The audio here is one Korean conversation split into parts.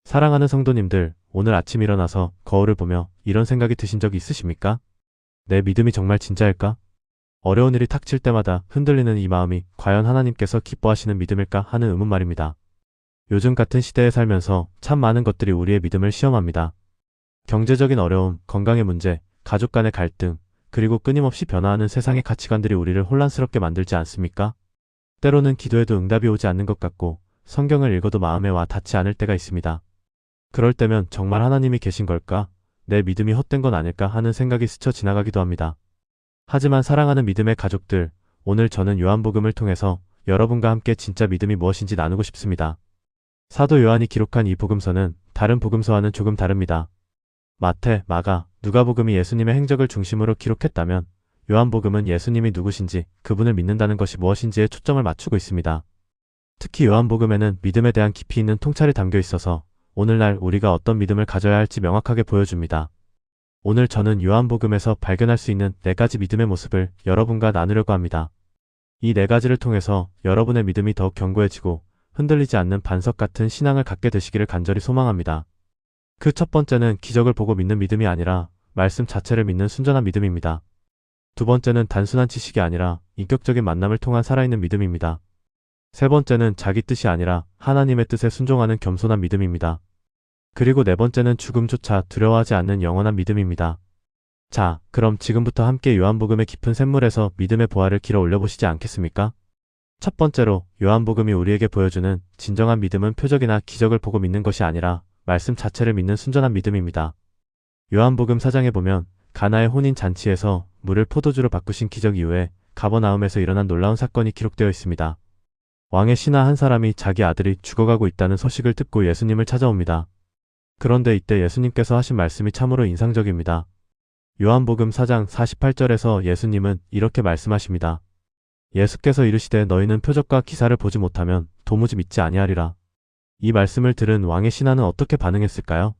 사랑하는 성도님들, 오늘 아침 일어나서 거울을 보며 이런 생각이 드신 적이 있으십니까? 내 믿음이 정말 진짜일까? 어려운 일이 닥칠 때마다 흔들리는 이 마음이 과연 하나님께서 기뻐하시는 믿음일까 하는 의문 말입니다. 요즘 같은 시대에 살면서 참 많은 것들이 우리의 믿음을 시험합니다. 경제적인 어려움, 건강의 문제, 가족 간의 갈등, 그리고 끊임없이 변화하는 세상의 가치관들이 우리를 혼란스럽게 만들지 않습니까? 때로는 기도해도 응답이 오지 않는 것 같고 성경을 읽어도 마음에 와 닿지 않을 때가 있습니다. 그럴 때면 정말 하나님이 계신 걸까? 내 믿음이 헛된 건 아닐까 하는 생각이 스쳐 지나가기도 합니다. 하지만 사랑하는 믿음의 가족들, 오늘 저는 요한복음을 통해서 여러분과 함께 진짜 믿음이 무엇인지 나누고 싶습니다. 사도 요한이 기록한 이 복음서는 다른 복음서와는 조금 다릅니다. 마태, 마가, 누가복음이 예수님의 행적을 중심으로 기록했다면 요한복음은 예수님이 누구신지, 그분을 믿는다는 것이 무엇인지에 초점을 맞추고 있습니다. 특히 요한복음에는 믿음에 대한 깊이 있는 통찰이 담겨 있어서 오늘날 우리가 어떤 믿음을 가져야 할지 명확하게 보여줍니다. 오늘 저는 요한복음에서 발견할 수 있는 4가지 믿음의 모습을 여러분과 나누려고 합니다. 이 4가지를 통해서 여러분의 믿음이 더욱 견고해지고 흔들리지 않는 반석 같은 신앙을 갖게 되시기를 간절히 소망합니다. 그 첫 번째는 기적을 보고 믿는 믿음이 아니라 말씀 자체를 믿는 순전한 믿음입니다. 두 번째는 단순한 지식이 아니라 인격적인 만남을 통한 살아있는 믿음입니다. 세 번째는 자기 뜻이 아니라 하나님의 뜻에 순종하는 겸손한 믿음입니다. 그리고 네 번째는 죽음조차 두려워하지 않는 영원한 믿음입니다. 자, 그럼 지금부터 함께 요한복음의 깊은 샘물에서 믿음의 보화를 길어 올려보시지 않겠습니까? 첫 번째로 요한복음이 우리에게 보여주는 진정한 믿음은 표적이나 기적을 보고 믿는 것이 아니라 말씀 자체를 믿는 순전한 믿음입니다. 요한복음 4장에 보면 가나의 혼인 잔치에서 물을 포도주로 바꾸신 기적 이후에 가버나움에서 일어난 놀라운 사건이 기록되어 있습니다. 왕의 신하 한 사람이 자기 아들이 죽어가고 있다는 소식을 듣고 예수님을 찾아옵니다. 그런데 이때 예수님께서 하신 말씀이 참으로 인상적입니다. 요한복음 4장 48절에서 예수님은 이렇게 말씀하십니다. 예수께서 이르시되 너희는 표적과 기사를 보지 못하면 도무지 믿지 아니하리라. 이 말씀을 들은 왕의 신하는 어떻게 반응했을까요?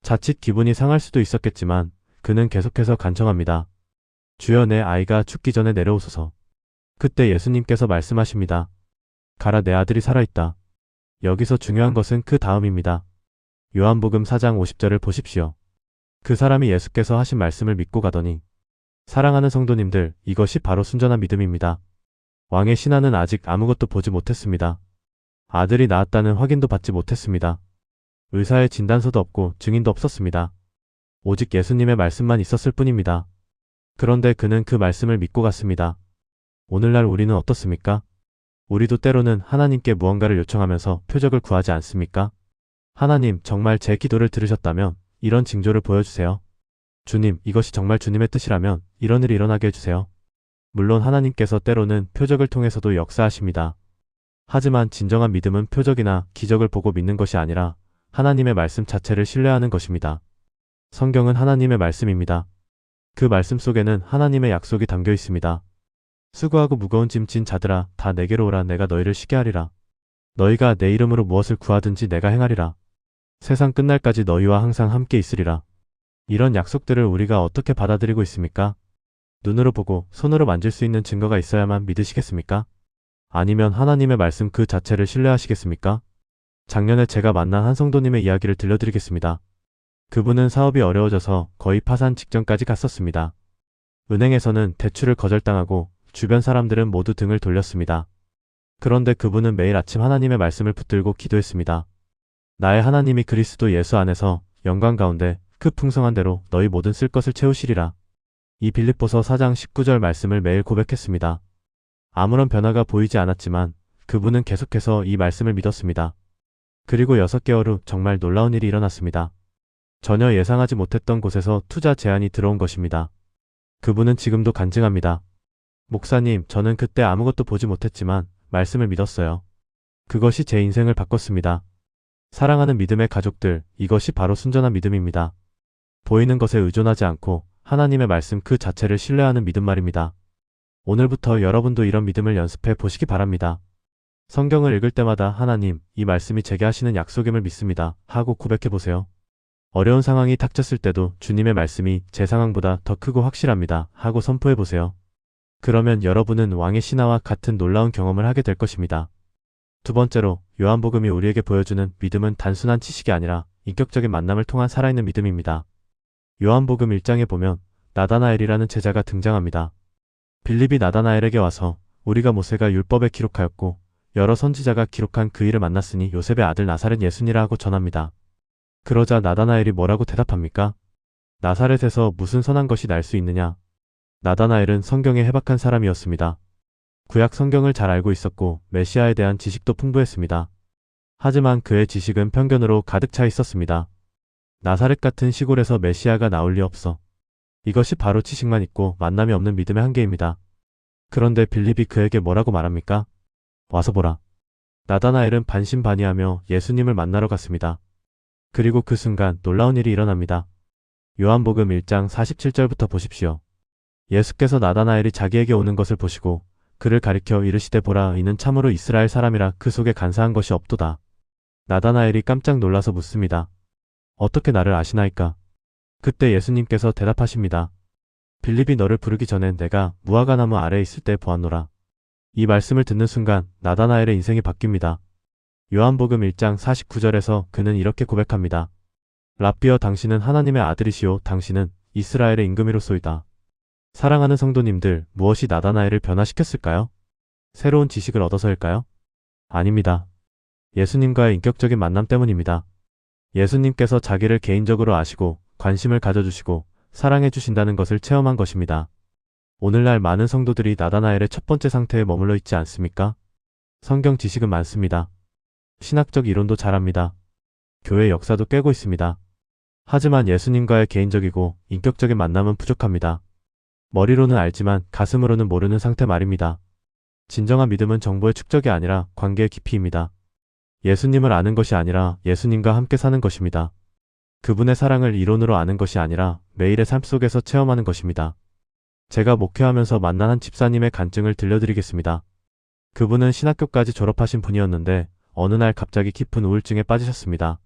자칫 기분이 상할 수도 있었겠지만 그는 계속해서 간청합니다. 주여, 내 아이가 죽기 전에 내려오소서. 그때 예수님께서 말씀하십니다. 가라, 내 아들이 살아있다. 여기서 중요한 것은 그 다음입니다. 요한복음 4장 50절을 보십시오. 그 사람이 예수께서 하신 말씀을 믿고 가더니. 사랑하는 성도님들, 이것이 바로 순전한 믿음입니다. 왕의 신하는 아직 아무것도 보지 못했습니다. 아들이 낳았다는 확인도 받지 못했습니다. 의사의 진단서도 없고 증인도 없었습니다. 오직 예수님의 말씀만 있었을 뿐입니다. 그런데 그는 그 말씀을 믿고 갔습니다. 오늘날 우리는 어떻습니까? 우리도 때로는 하나님께 무언가를 요청하면서 표적을 구하지 않습니까? 하나님, 정말 제 기도를 들으셨다면 이런 징조를 보여주세요. 주님, 이것이 정말 주님의 뜻이라면 이런 일이 일어나게 해주세요. 물론 하나님께서 때로는 표적을 통해서도 역사하십니다. 하지만 진정한 믿음은 표적이나 기적을 보고 믿는 것이 아니라 하나님의 말씀 자체를 신뢰하는 것입니다. 성경은 하나님의 말씀입니다. 그 말씀 속에는 하나님의 약속이 담겨 있습니다. 수고하고 무거운 짐 진 자들아, 다 내게로 오라. 내가 너희를 쉬게 하리라. 너희가 내 이름으로 무엇을 구하든지 내가 행하리라. 세상 끝날까지 너희와 항상 함께 있으리라. 이런 약속들을 우리가 어떻게 받아들이고 있습니까? 눈으로 보고 손으로 만질 수 있는 증거가 있어야만 믿으시겠습니까? 아니면 하나님의 말씀 그 자체를 신뢰하시겠습니까? 작년에 제가 만난 한 성도님의 이야기를 들려드리겠습니다. 그분은 사업이 어려워져서 거의 파산 직전까지 갔었습니다. 은행에서는 대출을 거절당하고 주변 사람들은 모두 등을 돌렸습니다. 그런데 그분은 매일 아침 하나님의 말씀을 붙들고 기도했습니다. 나의 하나님이 그리스도 예수 안에서 영광 가운데 그 풍성한 대로 너희 모든 쓸 것을 채우시리라. 이 빌립보서 4장 19절 말씀을 매일 고백했습니다. 아무런 변화가 보이지 않았지만 그분은 계속해서 이 말씀을 믿었습니다. 그리고 6개월 후 정말 놀라운 일이 일어났습니다. 전혀 예상하지 못했던 곳에서 투자 제안이 들어온 것입니다. 그분은 지금도 간증합니다. 목사님, 저는 그때 아무것도 보지 못했지만 말씀을 믿었어요. 그것이 제 인생을 바꿨습니다. 사랑하는 믿음의 가족들, 이것이 바로 순전한 믿음입니다. 보이는 것에 의존하지 않고 하나님의 말씀 그 자체를 신뢰하는 믿음 말입니다. 오늘부터 여러분도 이런 믿음을 연습해 보시기 바랍니다. 성경을 읽을 때마다 하나님, 이 말씀이 제게 하시는 약속임을 믿습니다 하고 고백해 보세요. 어려운 상황이 닥쳤을 때도 주님의 말씀이 제 상황보다 더 크고 확실합니다 하고 선포해 보세요. 그러면 여러분은 왕의 신하와 같은 놀라운 경험을 하게 될 것입니다. 두 번째로, 요한복음이 우리에게 보여주는 믿음은 단순한 지식이 아니라 인격적인 만남을 통한 살아있는 믿음입니다. 요한복음 1장에 보면 나다나엘이라는 제자가 등장합니다. 빌립이 나다나엘에게 와서 우리가 모세가 율법에 기록하였고 여러 선지자가 기록한 그 일을 만났으니 요셉의 아들 나사렛 예수니라 하고 전합니다. 그러자 나다나엘이 뭐라고 대답합니까? 나사렛에서 무슨 선한 것이 날 수 있느냐? 나다나엘은 성경에 해박한 사람이었습니다. 구약 성경을 잘 알고 있었고 메시아에 대한 지식도 풍부했습니다. 하지만 그의 지식은 편견으로 가득 차 있었습니다. 나사렛 같은 시골에서 메시아가 나올 리 없어. 이것이 바로 지식만 있고 만남이 없는 믿음의 한계입니다. 그런데 빌립이 그에게 뭐라고 말합니까? 와서 보라. 나다나엘은 반신반의하며 예수님을 만나러 갔습니다. 그리고 그 순간 놀라운 일이 일어납니다. 요한복음 1장 47절부터 보십시오. 예수께서 나다나엘이 자기에게 오는 것을 보시고 그를 가리켜 이르시되 보라, 이는 참으로 이스라엘 사람이라 그 속에 간사한 것이 없도다. 나다나엘이 깜짝 놀라서 묻습니다. 어떻게 나를 아시나이까? 그때 예수님께서 대답하십니다. 빌립이 너를 부르기 전에 내가 무화과나무 아래에 있을 때 보았노라. 이 말씀을 듣는 순간 나다나엘의 인생이 바뀝니다. 요한복음 1장 49절에서 그는 이렇게 고백합니다. 랍비여, 당신은 하나님의 아들이시오. 당신은 이스라엘의 임금이로소이다. 사랑하는 성도님들, 무엇이 나다나엘을 변화시켰을까요? 새로운 지식을 얻어서일까요? 아닙니다. 예수님과의 인격적인 만남 때문입니다. 예수님께서 자기를 개인적으로 아시고 관심을 가져주시고 사랑해 주신다는 것을 체험한 것입니다. 오늘날 많은 성도들이 나다나엘의 첫 번째 상태에 머물러 있지 않습니까? 성경 지식은 많습니다. 신학적 이론도 잘합니다. 교회 역사도 꿰고 있습니다. 하지만 예수님과의 개인적이고 인격적인 만남은 부족합니다. 머리로는 알지만 가슴으로는 모르는 상태 말입니다. 진정한 믿음은 정보의 축적이 아니라 관계의 깊이입니다. 예수님을 아는 것이 아니라 예수님과 함께 사는 것입니다. 그분의 사랑을 이론으로 아는 것이 아니라 매일의 삶 속에서 체험하는 것입니다. 제가 목회하면서 만난 한 집사님의 간증을 들려드리겠습니다. 그분은 신학교까지 졸업하신 분이었는데 어느 날 갑자기 깊은 우울증에 빠지셨습니다.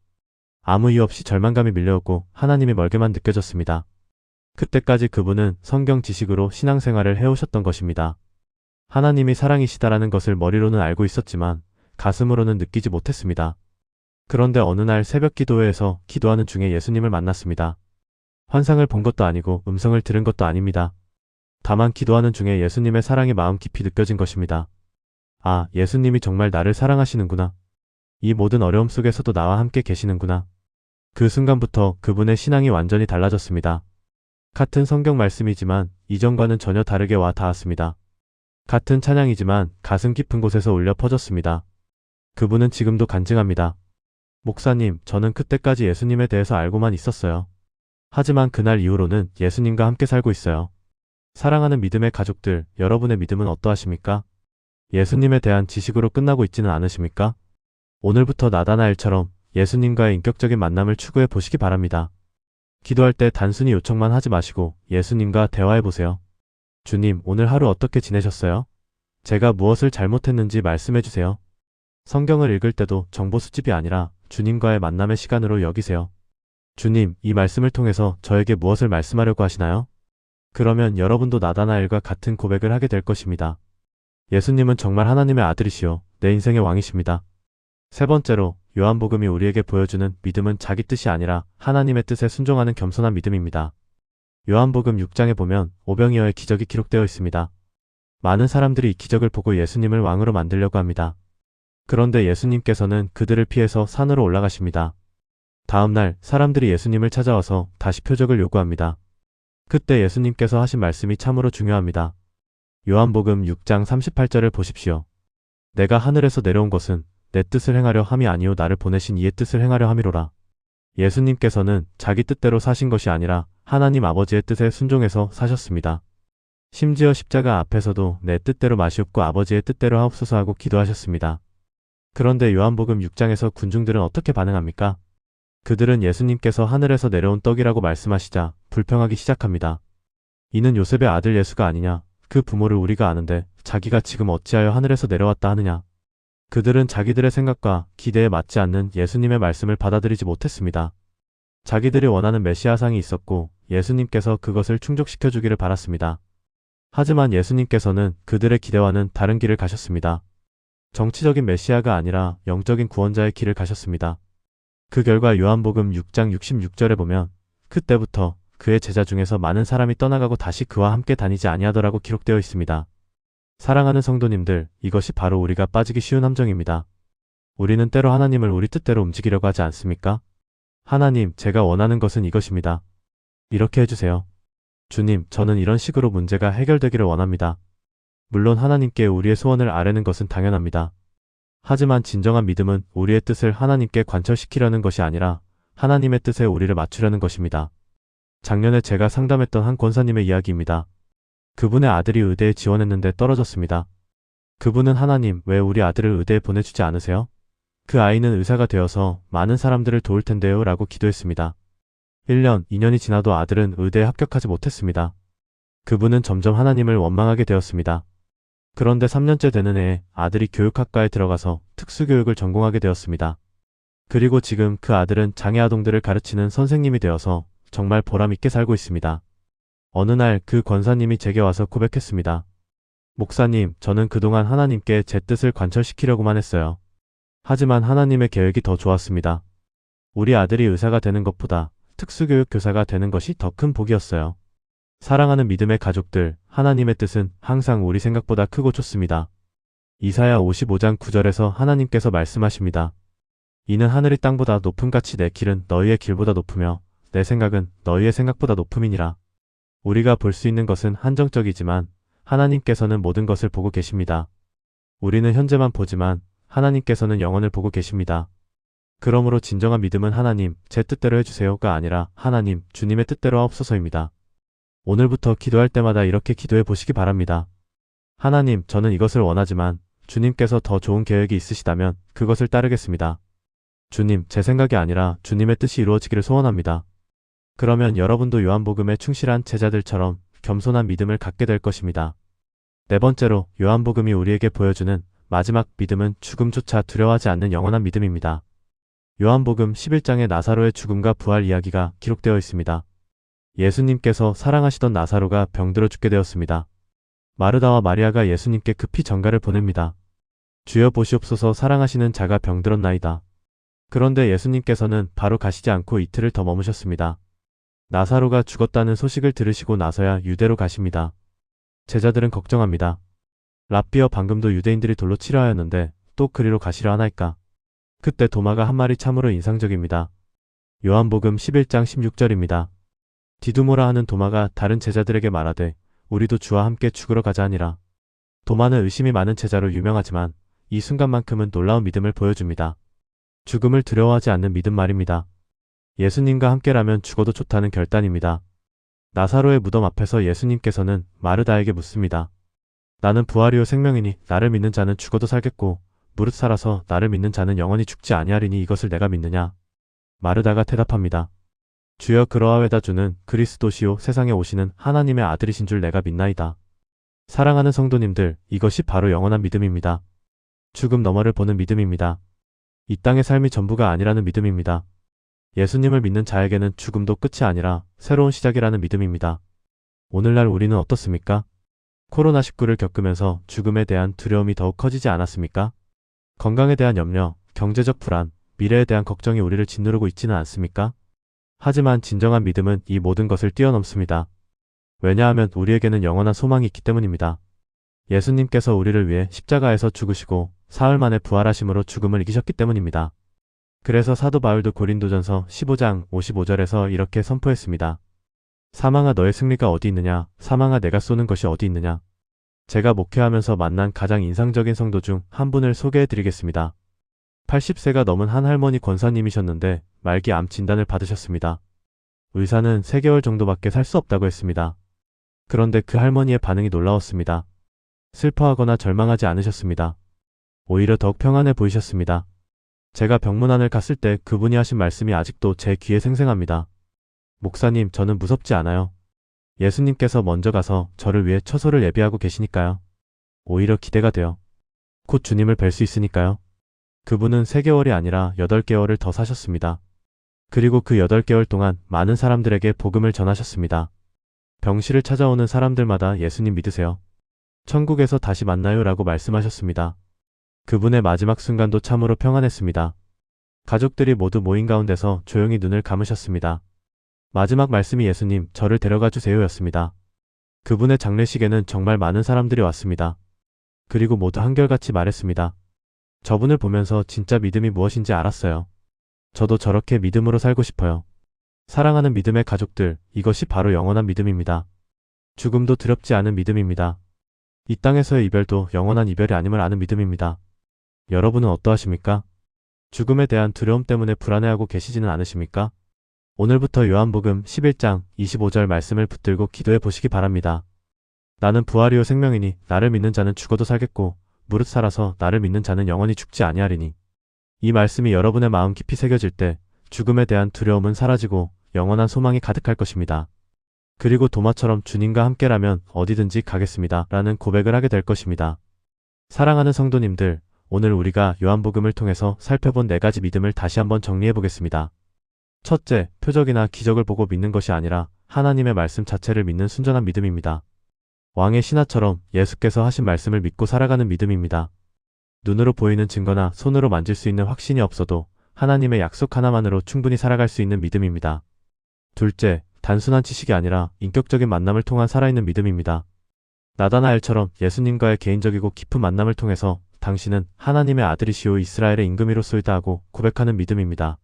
아무 이유 없이 절망감이 밀려오고 하나님이 멀게만 느껴졌습니다. 그때까지 그분은 성경 지식으로 신앙생활을 해오셨던 것입니다. 하나님이 사랑이시다라는 것을 머리로는 알고 있었지만 가슴으로는 느끼지 못했습니다. 그런데 어느 날 새벽 기도회에서 기도하는 중에 예수님을 만났습니다. 환상을 본 것도 아니고 음성을 들은 것도 아닙니다. 다만 기도하는 중에 예수님의 사랑이 마음 깊이 느껴진 것입니다. 아, 예수님이 정말 나를 사랑하시는구나. 이 모든 어려움 속에서도 나와 함께 계시는구나. 그 순간부터 그분의 신앙이 완전히 달라졌습니다. 같은 성경 말씀이지만 이전과는 전혀 다르게 와 닿았습니다. 같은 찬양이지만 가슴 깊은 곳에서 울려 퍼졌습니다. 그분은 지금도 간증합니다. 목사님, 저는 그때까지 예수님에 대해서 알고만 있었어요. 하지만 그날 이후로는 예수님과 함께 살고 있어요. 사랑하는 믿음의 가족들, 여러분의 믿음은 어떠하십니까? 예수님에 대한 지식으로 끝나고 있지는 않으십니까? 오늘부터 나다나엘처럼 예수님과의 인격적인 만남을 추구해 보시기 바랍니다. 기도할 때 단순히 요청만 하지 마시고 예수님과 대화해 보세요. 주님, 오늘 하루 어떻게 지내셨어요? 제가 무엇을 잘못했는지 말씀해 주세요. 성경을 읽을 때도 정보 수집이 아니라 주님과의 만남의 시간으로 여기세요. 주님, 이 말씀을 통해서 저에게 무엇을 말씀하려고 하시나요? 그러면 여러분도 나다나엘과 같은 고백을 하게 될 것입니다. 예수님은 정말 하나님의 아들이시오. 내 인생의 왕이십니다. 세 번째로, 요한복음이 우리에게 보여주는 믿음은 자기 뜻이 아니라 하나님의 뜻에 순종하는 겸손한 믿음입니다. 요한복음 6장에 보면 오병이어의 기적이 기록되어 있습니다. 많은 사람들이 이 기적을 보고 예수님을 왕으로 만들려고 합니다. 그런데 예수님께서는 그들을 피해서 산으로 올라가십니다. 다음날 사람들이 예수님을 찾아와서 다시 표적을 요구합니다. 그때 예수님께서 하신 말씀이 참으로 중요합니다. 요한복음 6장 38절을 보십시오. 내가 하늘에서 내려온 것은 내 뜻을 행하려 함이 아니요 나를 보내신 이의 뜻을 행하려 함이로라. 예수님께서는 자기 뜻대로 사신 것이 아니라 하나님 아버지의 뜻에 순종해서 사셨습니다. 심지어 십자가 앞에서도 내 뜻대로 마시옵고 아버지의 뜻대로 하옵소서 하고 기도하셨습니다. 그런데 요한복음 6장에서 군중들은 어떻게 반응합니까? 그들은 예수님께서 하늘에서 내려온 떡이라고 말씀하시자 불평하기 시작합니다. 이는 요셉의 아들 예수가 아니냐? 그 부모를 우리가 아는데 자기가 지금 어찌하여 하늘에서 내려왔다 하느냐? 그들은 자기들의 생각과 기대에 맞지 않는 예수님의 말씀을 받아들이지 못했습니다. 자기들이 원하는 메시아상이 있었고 예수님께서 그것을 충족시켜 주기를 바랐습니다. 하지만 예수님께서는 그들의 기대와는 다른 길을 가셨습니다. 정치적인 메시아가 아니라 영적인 구원자의 길을 가셨습니다. 그 결과 요한복음 6장 66절에 보면 그때부터 그의 제자 중에서 많은 사람이 떠나가고 다시 그와 함께 다니지 아니하더라고 기록되어 있습니다. 사랑하는 성도님들, 이것이 바로 우리가 빠지기 쉬운 함정입니다. 우리는 때로 하나님을 우리 뜻대로 움직이려고 하지 않습니까? 하나님, 제가 원하는 것은 이것입니다. 이렇게 해주세요. 주님, 저는 이런 식으로 문제가 해결되기를 원합니다. 물론 하나님께 우리의 소원을 아뢰는 것은 당연합니다. 하지만 진정한 믿음은 우리의 뜻을 하나님께 관철시키려는 것이 아니라 하나님의 뜻에 우리를 맞추려는 것입니다. 작년에 제가 상담했던 한 권사님의 이야기입니다. 그분의 아들이 의대에 지원했는데 떨어졌습니다. 그분은 하나님, 왜 우리 아들을 의대에 보내주지 않으세요? 그 아이는 의사가 되어서 많은 사람들을 도울 텐데요 라고 기도했습니다. 1년, 2년이 지나도 아들은 의대에 합격하지 못했습니다. 그분은 점점 하나님을 원망하게 되었습니다. 그런데 3년째 되는 해에 아들이 교육학과에 들어가서 특수교육을 전공하게 되었습니다. 그리고 지금 그 아들은 장애아동들을 가르치는 선생님이 되어서 정말 보람있게 살고 있습니다. 어느 날 그 권사님이 제게 와서 고백했습니다. 목사님, 저는 그동안 하나님께 제 뜻을 관철시키려고만 했어요. 하지만 하나님의 계획이 더 좋았습니다. 우리 아들이 의사가 되는 것보다 특수교육 교사가 되는 것이 더 큰 복이었어요. 사랑하는 믿음의 가족들, 하나님의 뜻은 항상 우리 생각보다 크고 좋습니다. 이사야 55장 9절에서 하나님께서 말씀하십니다. 이는 하늘이 땅보다 높음같이 내 길은 너희의 길보다 높으며 내 생각은 너희의 생각보다 높음이니라. 우리가 볼 수 있는 것은 한정적이지만 하나님께서는 모든 것을 보고 계십니다. 우리는 현재만 보지만 하나님께서는 영원을 보고 계십니다. 그러므로 진정한 믿음은 하나님, 제 뜻대로 해주세요가 아니라 하나님, 주님의 뜻대로 하옵소서입니다. 오늘부터 기도할 때마다 이렇게 기도해 보시기 바랍니다. 하나님, 저는 이것을 원하지만 주님께서 더 좋은 계획이 있으시다면 그것을 따르겠습니다. 주님, 제 생각이 아니라 주님의 뜻이 이루어지기를 소원합니다. 그러면 여러분도 요한복음에 충실한 제자들처럼 겸손한 믿음을 갖게 될 것입니다. 네 번째로, 요한복음이 우리에게 보여주는 마지막 믿음은 죽음조차 두려워하지 않는 영원한 믿음입니다. 요한복음 11장에 나사로의 죽음과 부활 이야기가 기록되어 있습니다. 예수님께서 사랑하시던 나사로가 병들어 죽게 되었습니다. 마르다와 마리아가 예수님께 급히 전가를 보냅니다. 주여 보시옵소서, 사랑하시는 자가 병들었나이다. 그런데 예수님께서는 바로 가시지 않고 이틀을 더 머무셨습니다. 나사로가 죽었다는 소식을 들으시고 나서야 유대로 가십니다. 제자들은 걱정합니다. 랍비여, 방금도 유대인들이 돌로 치려 하였는데 또 그리로 가시려 하나이까? 그때 도마가 한 말이 참으로 인상적입니다. 요한복음 11장 16절입니다. 디두모라 하는 도마가 다른 제자들에게 말하되 우리도 주와 함께 죽으러 가자 하니라. 도마는 의심이 많은 제자로 유명하지만 이 순간만큼은 놀라운 믿음을 보여줍니다. 죽음을 두려워하지 않는 믿음 말입니다. 예수님과 함께라면 죽어도 좋다는 결단입니다. 나사로의 무덤 앞에서 예수님께서는 마르다에게 묻습니다. 나는 부활이요 생명이니 나를 믿는 자는 죽어도 살겠고 무릇 살아서 나를 믿는 자는 영원히 죽지 아니하리니 이것을 내가 믿느냐? 마르다가 대답합니다. 주여, 그러하외다. 주는 그리스도시요 세상에 오시는 하나님의 아들이신 줄 내가 믿나이다. 사랑하는 성도님들, 이것이 바로 영원한 믿음입니다. 죽음 너머를 보는 믿음입니다. 이 땅의 삶이 전부가 아니라는 믿음입니다. 예수님을 믿는 자에게는 죽음도 끝이 아니라 새로운 시작이라는 믿음입니다. 오늘날 우리는 어떻습니까? 코로나19를 겪으면서 죽음에 대한 두려움이 더욱 커지지 않았습니까? 건강에 대한 염려, 경제적 불안, 미래에 대한 걱정이 우리를 짓누르고 있지는 않습니까? 하지만 진정한 믿음은 이 모든 것을 뛰어넘습니다. 왜냐하면 우리에게는 영원한 소망이 있기 때문입니다. 예수님께서 우리를 위해 십자가에서 죽으시고 사흘 만에 부활하심으로 죽음을 이기셨기 때문입니다. 그래서 사도 바울도 고린도전서 15장 55절에서 이렇게 선포했습니다. 사망아, 너의 승리가 어디 있느냐? 사망아, 내가 쏘는 것이 어디 있느냐? 제가 목회하면서 만난 가장 인상적인 성도 중 한 분을 소개해드리겠습니다. 80세가 넘은 한 할머니 권사님이셨는데 말기 암 진단을 받으셨습니다. 의사는 3개월 정도밖에 살 수 없다고 했습니다. 그런데 그 할머니의 반응이 놀라웠습니다. 슬퍼하거나 절망하지 않으셨습니다. 오히려 더욱 평안해 보이셨습니다. 제가 병문안을 갔을 때 그분이 하신 말씀이 아직도 제 귀에 생생합니다. 목사님, 저는 무섭지 않아요. 예수님께서 먼저 가서 저를 위해 처소를 예비하고 계시니까요. 오히려 기대가 돼요. 곧 주님을 뵐 수 있으니까요. 그분은 3개월이 아니라 8개월을 더 사셨습니다. 그리고 그 8개월 동안 많은 사람들에게 복음을 전하셨습니다. 병실을 찾아오는 사람들마다 예수님 믿으세요. 천국에서 다시 만나요 라고 말씀하셨습니다. 그분의 마지막 순간도 참으로 평안했습니다. 가족들이 모두 모인 가운데서 조용히 눈을 감으셨습니다. 마지막 말씀이 예수님, 저를 데려가 주세요였습니다. 그분의 장례식에는 정말 많은 사람들이 왔습니다. 그리고 모두 한결같이 말했습니다. 저분을 보면서 진짜 믿음이 무엇인지 알았어요. 저도 저렇게 믿음으로 살고 싶어요. 사랑하는 믿음의 가족들, 이것이 바로 영원한 믿음입니다. 죽음도 두렵지 않은 믿음입니다. 이 땅에서의 이별도 영원한 이별이 아님을 아는 믿음입니다. 여러분은 어떠하십니까? 죽음에 대한 두려움 때문에 불안해하고 계시지는 않으십니까? 오늘부터 요한복음 11장 25절 말씀을 붙들고 기도해 보시기 바랍니다. 나는 부활이요 생명이니 나를 믿는 자는 죽어도 살겠고 무릇 살아서 나를 믿는 자는 영원히 죽지 아니하리니. 이 말씀이 여러분의 마음 깊이 새겨질 때 죽음에 대한 두려움은 사라지고 영원한 소망이 가득할 것입니다. 그리고 도마처럼 주님과 함께라면 어디든지 가겠습니다 라는 고백을 하게 될 것입니다. 사랑하는 성도님들, 오늘 우리가 요한복음을 통해서 살펴본 4가지 믿음을 다시 한번 정리해 보겠습니다. 첫째, 표적이나 기적을 보고 믿는 것이 아니라 하나님의 말씀 자체를 믿는 순전한 믿음입니다. 왕의 신하처럼 예수께서 하신 말씀을 믿고 살아가는 믿음입니다. 눈으로 보이는 증거나 손으로 만질 수 있는 확신이 없어도 하나님의 약속 하나만으로 충분히 살아갈 수 있는 믿음입니다. 둘째, 단순한 지식이 아니라 인격적인 만남을 통한 살아있는 믿음입니다. 나다나엘처럼 예수님과의 개인적이고 깊은 만남을 통해서 당신은 하나님의 아들이시오 이스라엘의 임금이로소이다 하고 고백하는 믿음입니다.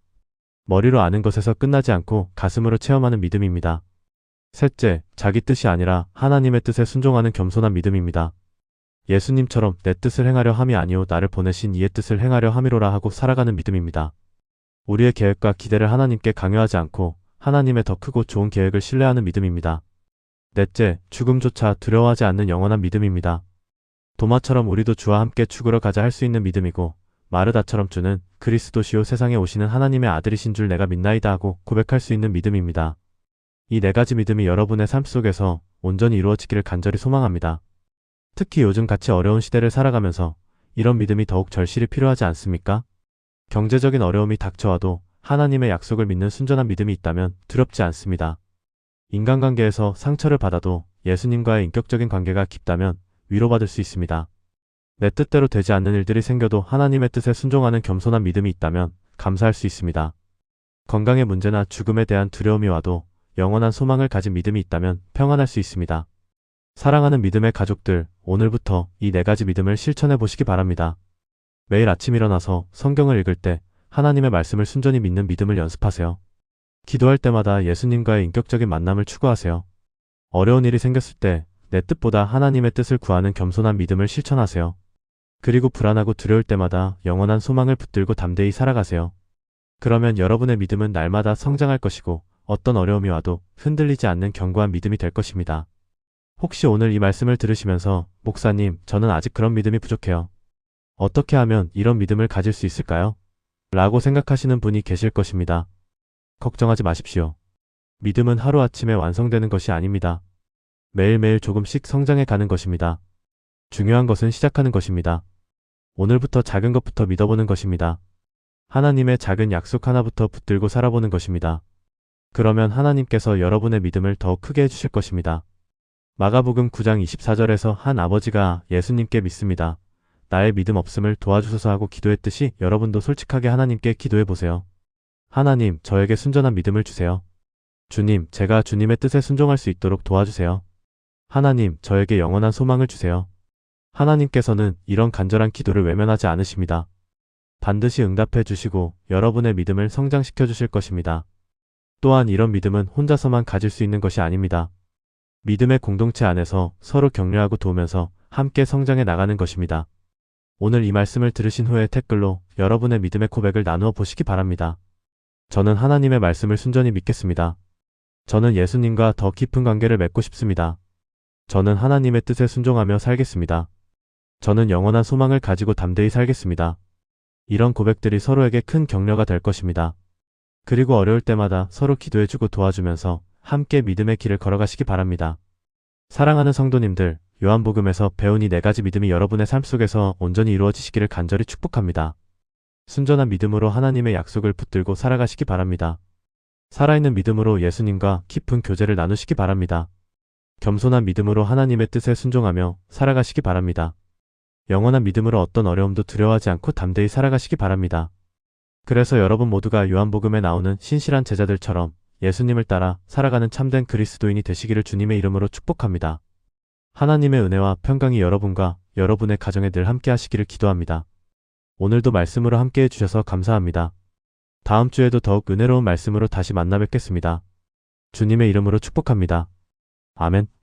머리로 아는 것에서 끝나지 않고 가슴으로 체험하는 믿음입니다. 셋째, 자기 뜻이 아니라 하나님의 뜻에 순종하는 겸손한 믿음입니다. 예수님처럼 내 뜻을 행하려 함이 아니오 나를 보내신 이의 뜻을 행하려 함이로라 하고 살아가는 믿음입니다. 우리의 계획과 기대를 하나님께 강요하지 않고 하나님의 더 크고 좋은 계획을 신뢰하는 믿음입니다. 넷째, 죽음조차 두려워하지 않는 영원한 믿음입니다. 도마처럼 우리도 주와 함께 죽으러 가자 할 수 있는 믿음이고 마르다처럼 주는 그리스도시요 세상에 오시는 하나님의 아들이신 줄 내가 믿나이다 하고 고백할 수 있는 믿음입니다. 이 4가지 믿음이 여러분의 삶 속에서 온전히 이루어지기를 간절히 소망합니다. 특히 요즘 같이 어려운 시대를 살아가면서 이런 믿음이 더욱 절실히 필요하지 않습니까? 경제적인 어려움이 닥쳐와도 하나님의 약속을 믿는 순전한 믿음이 있다면 두렵지 않습니다. 인간관계에서 상처를 받아도 예수님과의 인격적인 관계가 깊다면 위로받을 수 있습니다. 내 뜻대로 되지 않는 일들이 생겨도 하나님의 뜻에 순종하는 겸손한 믿음이 있다면 감사할 수 있습니다. 건강의 문제나 죽음에 대한 두려움이 와도 영원한 소망을 가진 믿음이 있다면 평안할 수 있습니다. 사랑하는 믿음의 가족들, 오늘부터 이 4가지 믿음을 실천해 보시기 바랍니다. 매일 아침 일어나서 성경을 읽을 때 하나님의 말씀을 순전히 믿는 믿음을 연습하세요. 기도할 때마다 예수님과의 인격적인 만남을 추구하세요. 어려운 일이 생겼을 때 내 뜻보다 하나님의 뜻을 구하는 겸손한 믿음을 실천하세요. 그리고 불안하고 두려울 때마다 영원한 소망을 붙들고 담대히 살아가세요. 그러면 여러분의 믿음은 날마다 성장할 것이고 어떤 어려움이 와도 흔들리지 않는 견고한 믿음이 될 것입니다. 혹시 오늘 이 말씀을 들으시면서 목사님, 저는 아직 그런 믿음이 부족해요. 어떻게 하면 이런 믿음을 가질 수 있을까요? 라고 생각하시는 분이 계실 것입니다. 걱정하지 마십시오. 믿음은 하루아침에 완성되는 것이 아닙니다. 매일매일 조금씩 성장해 가는 것입니다. 중요한 것은 시작하는 것입니다. 오늘부터 작은 것부터 믿어보는 것입니다. 하나님의 작은 약속 하나부터 붙들고 살아보는 것입니다. 그러면 하나님께서 여러분의 믿음을 더 크게 해주실 것입니다. 마가복음 9장 24절에서 한 아버지가 예수님께 믿습니다. 나의 믿음 없음을 도와주소서 하고 기도했듯이 여러분도 솔직하게 하나님께 기도해보세요. 하나님, 저에게 순전한 믿음을 주세요. 주님, 제가 주님의 뜻에 순종할 수 있도록 도와주세요. 하나님, 저에게 영원한 소망을 주세요. 하나님께서는 이런 간절한 기도를 외면하지 않으십니다. 반드시 응답해 주시고 여러분의 믿음을 성장시켜 주실 것입니다. 또한 이런 믿음은 혼자서만 가질 수 있는 것이 아닙니다. 믿음의 공동체 안에서 서로 격려하고 도우면서 함께 성장해 나가는 것입니다. 오늘 이 말씀을 들으신 후에 댓글로 여러분의 믿음의 고백을 나누어 보시기 바랍니다. 저는 하나님의 말씀을 순전히 믿겠습니다. 저는 예수님과 더 깊은 관계를 맺고 싶습니다. 저는 하나님의 뜻에 순종하며 살겠습니다. 저는 영원한 소망을 가지고 담대히 살겠습니다. 이런 고백들이 서로에게 큰 격려가 될 것입니다. 그리고 어려울 때마다 서로 기도해주고 도와주면서 함께 믿음의 길을 걸어가시기 바랍니다. 사랑하는 성도님들, 요한복음에서 배운 이 4가지 믿음이 여러분의 삶 속에서 온전히 이루어지시기를 간절히 축복합니다. 순전한 믿음으로 하나님의 약속을 붙들고 살아가시기 바랍니다. 살아있는 믿음으로 예수님과 깊은 교제를 나누시기 바랍니다. 겸손한 믿음으로 하나님의 뜻에 순종하며 살아가시기 바랍니다. 영원한 믿음으로 어떤 어려움도 두려워하지 않고 담대히 살아가시기 바랍니다. 그래서 여러분 모두가 요한복음에 나오는 신실한 제자들처럼 예수님을 따라 살아가는 참된 그리스도인이 되시기를 주님의 이름으로 축복합니다. 하나님의 은혜와 평강이 여러분과 여러분의 가정에 늘 함께 하시기를 기도합니다. 오늘도 말씀으로 함께 해주셔서 감사합니다. 다음 주에도 더욱 은혜로운 말씀으로 다시 만나 뵙겠습니다. 주님의 이름으로 축복합니다. 아멘.